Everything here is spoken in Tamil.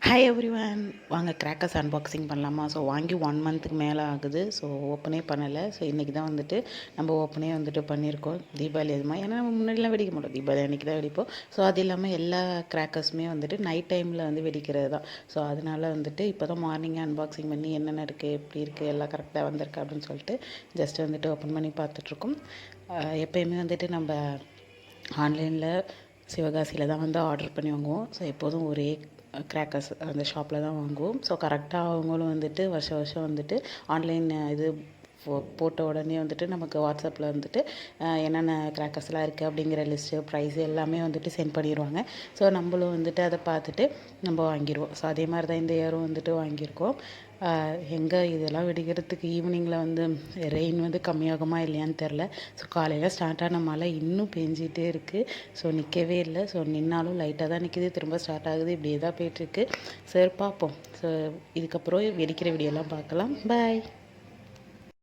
ஹாய் எவ்ரிவன், வாங்க கிராக்கர்ஸ் அன்பாக்சிங் பண்ணலாமா? ஸோ வாங்கி 1 மந்த்துக்கு மேலே ஆகுது. ஸோ ஓப்பனே பண்ணலை. ஸோ இன்றைக்கி தான் வந்துட்டு நம்ம ஓப்பனே வந்துட்டு பண்ணியிருக்கோம். தீபாவளி அதுமா ஏன்னா நம்ம முன்னாடிலாம் வெடிக்க மாட்டோம், தீபாவளி அன்றைக்கி தான் வெடிப்போம். ஸோ அது இல்லாமல் எல்லா கிராக்கர்ஸுமே வந்துட்டு நைட் டைமில் வந்து வெடிக்கிறது தான். ஸோ அதனால் வந்துட்டு இப்போ தான் மார்னிங்கே அன்பாக்சிங் பண்ணி என்னென்ன இருக்குது, எப்படி இருக்குது, எல்லாம் கரெக்டாக வந்திருக்கு அப்படின்னு சொல்லிட்டு ஜஸ்ட் வந்துட்டு ஓப்பன் பண்ணி பார்த்துட்ருக்கோம். எப்போயுமே வந்துட்டு நம்ம ஆன்லைனில் சிவகாசியில் தான் வந்து ஆர்டர் பண்ணி வாங்குவோம். ஸோ எப்போதும் ஒரே கிராக்கர்ஸ் அந்த ஷாப்பில் தான் வாங்குவோம். ஸோ கரெக்டாக அவங்களும் வந்துட்டு வருஷம் வருஷம் வந்துட்டு ஆன்லைன் இது போட்ட உடனே வந்துட்டு நமக்கு வாட்ஸ்அப்பில் வந்துட்டு என்னென்ன கிராக்கர்ஸ்லாம் இருக்குது அப்படிங்கிற லிஸ்ட்டு ப்ரைஸ் எல்லாமே வந்துட்டு சென்ட் பண்ணிடுவாங்க. ஸோ நம்மளும் வந்துட்டு அதை பார்த்துட்டு நம்ம வாங்கிடுவோம். ஸோ அதே மாதிரி தான் இந்த இயரும் வந்துட்டு வாங்கியிருக்கோம். எங்கே இதெல்லாம் வெடிக்கிறதுக்கு ஈவினிங்கில் வந்து ரெயின் வந்து கம்மியாகுமா இல்லையான்னு தெரில. ஸோ காலையில் ஸ்டார்ட் ஆன மழை இன்னும் பெஞ்சிகிட்டே இருக்குது. ஸோ நிற்கவே இல்லை. ஸோ நின்னாலும் லைட்டாக தான் நிற்கிது, திரும்ப ஸ்டார்ட் ஆகுது, இப்படியே தான் போயிட்டுருக்கு. சரி பார்ப்போம். ஸோ இதுக்கப்புறம் வெடிக்கிற வீடியோலாம் பார்க்கலாம். பாய்.